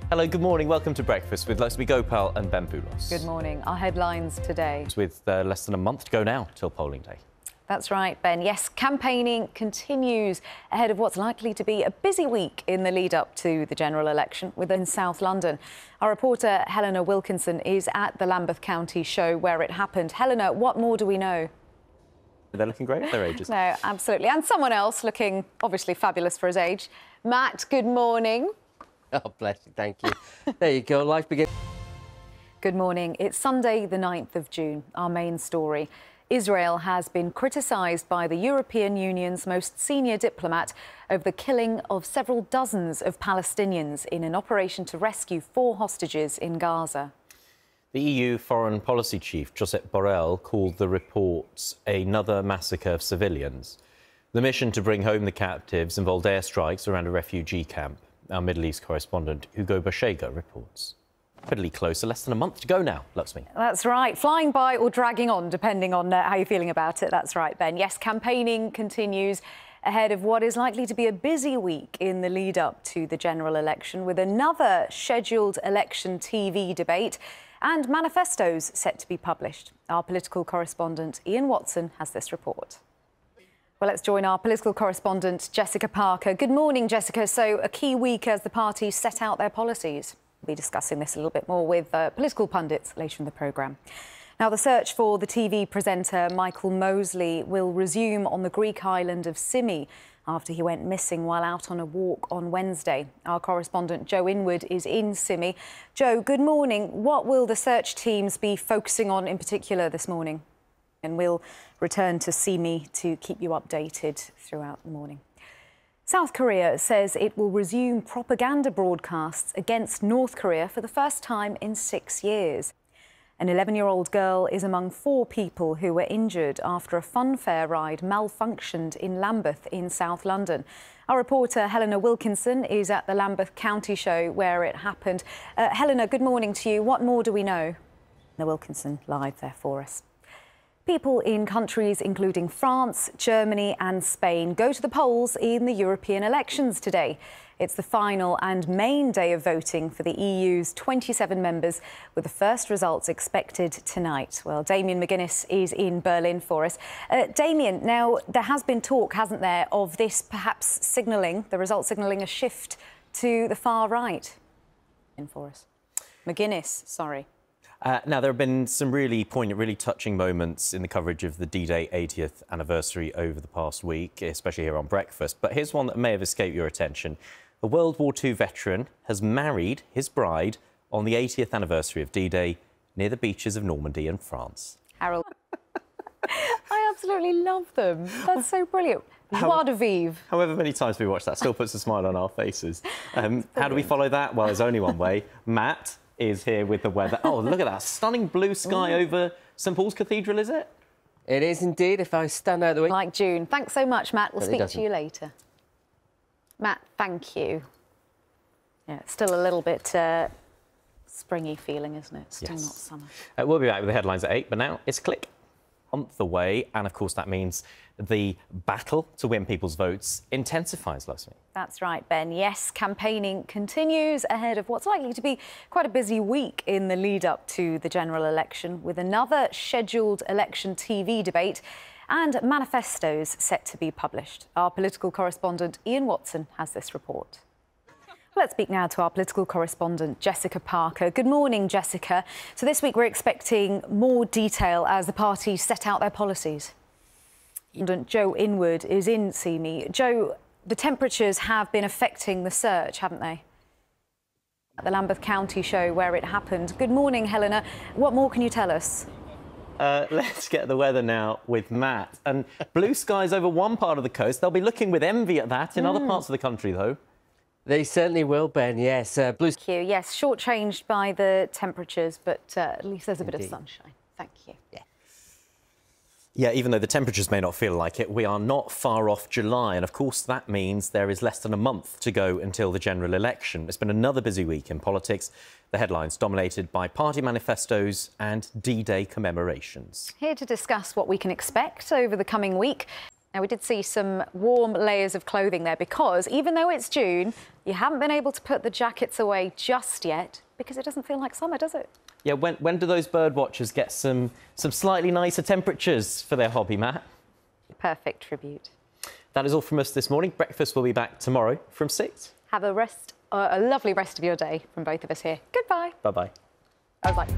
Hello, good morning. Welcome to Breakfast with Luxmy, Gopal and Ben Poulos. Good morning. Our headlines today. With less than a month to go now till polling day. That's right, Ben. Yes, campaigning continues ahead of what's likely to be a busy week in the lead up to the general election within South London. Our reporter Helena Wilkinson is at the Lambeth County show where it happened. Helena, what more do we know? They're looking great at their ages. No, absolutely. And someone else looking obviously fabulous for his age. Matt, good morning. Oh, bless you, thank you. There you go, life begins. Good morning. It's Sunday, the 9th of June. Our main story. Israel has been criticised by the European Union's most senior diplomat over the killing of several dozens of Palestinians in an operation to rescue 4 hostages in Gaza. The EU Foreign Policy Chief, Josep Borrell, called the reports another massacre of civilians. The mission to bring home the captives involved airstrikes around a refugee camp. Our Middle East correspondent, Hugo Bashega, reports. Pretty closer, less than a month to go now, Luxmy. That's right, flying by or dragging on, depending on how you're feeling about it. That's right, Ben. Yes, campaigning continues ahead of what is likely to be a busy week in the lead-up to the general election, with another scheduled election TV debate and manifestos set to be published. Our political correspondent, Ian Watson, has this report. Well, let's join our political correspondent, Jessica Parker. Good morning, Jessica. So, a key week as the parties set out their policies. We'll be discussing this a little bit more with political pundits later in the programme. Now, the search for the TV presenter Michael Mosley will resume on the Greek island of Symi after he went missing while out on a walk on Wednesday. Our correspondent Joe Inwood is in Symi. Joe, good morning. What will the search teams be focusing on in particular this morning? And we'll return to Symi to keep you updated throughout the morning. South Korea says it will resume propaganda broadcasts against North Korea for the first time in 6 years. An 11-year-old girl is among 4 people who were injured after a funfair ride malfunctioned in Lambeth in South London. Our reporter Helena Wilkinson is at the Lambeth County show where it happened. Helena, good morning to you. What more do we know? Helena Wilkinson live there for us. People in countries including France, Germany and Spain go to the polls in the European elections today. It's the final and main day of voting for the EU's 27 members, with the first results expected tonight. Well, Damien McGuinness is in Berlin for us. Damien, now, there has been talk, hasn't there, of this perhaps signalling, the results signalling a shift to the far right. In for us. McGuinness, sorry. Now, there have been some really poignant, really touching moments in the coverage of the D-Day 80th anniversary over the past week, especially here on Breakfast. But here's one that may have escaped your attention. A World War II veteran has married his bride on the 80th anniversary of D-Day near the beaches of Normandy in France. Harold. I absolutely love them. That's so brilliant. Joie de vivre. However many times we watch that, still puts a smile on our faces. How do we follow that? Well, there's only one way. Matt is here with the weather. Oh, look at that. Stunning blue sky over St Paul's Cathedral, is it? It is indeed, if I stand out the way. Like June. Thanks so much, Matt. We'll speak to you later. Matt, thank you. Yeah, it's still a little bit springy feeling, isn't it? Still not summer. We'll be back with the headlines at 8, but now it's click on the way. And, of course, that means the battle to win people's votes intensifies, Luxmy. That's right, Ben. Yes, campaigning continues ahead of what's likely to be quite a busy week in the lead-up to the general election, with another scheduled election TV debate and manifestos set to be published. Our political correspondent Ian Watson has this report. Let's speak now to our political correspondent, Jessica Parker. Good morning, Jessica. So this week we're expecting more detail as the parties set out their policies. Joe Inwood is in Symi. Joe, the temperatures have been affecting the search, haven't they? At the Lambeth County show where it happened. Good morning, Helena. What more can you tell us? Let's get the weather now with Matt. And blue skies over one part of the coast. They'll be looking with envy at that in other parts of the country, though. They certainly will, Ben, yes. Blue... Thank you. Yes, shortchanged by the temperatures, but at least there's a bit of sunshine. Thank you. Yeah, even though the temperatures may not feel like it, we are not far off July. And, of course, that means there is less than a month to go until the general election. It's been another busy week in politics. The headlines dominated by party manifestos and D-Day commemorations. Here to discuss what we can expect over the coming week Now, we did see some warm layers of clothing there because even though it's June, you haven't been able to put the jackets away just yet because it doesn't feel like summer, does it? Yeah, when do those bird watchers get some slightly nicer temperatures for their hobby, Matt? Perfect tribute. That is all from us this morning. Breakfast will be back tomorrow from 6. Have a lovely rest of your day from both of us here. Goodbye. Bye-bye. I was like...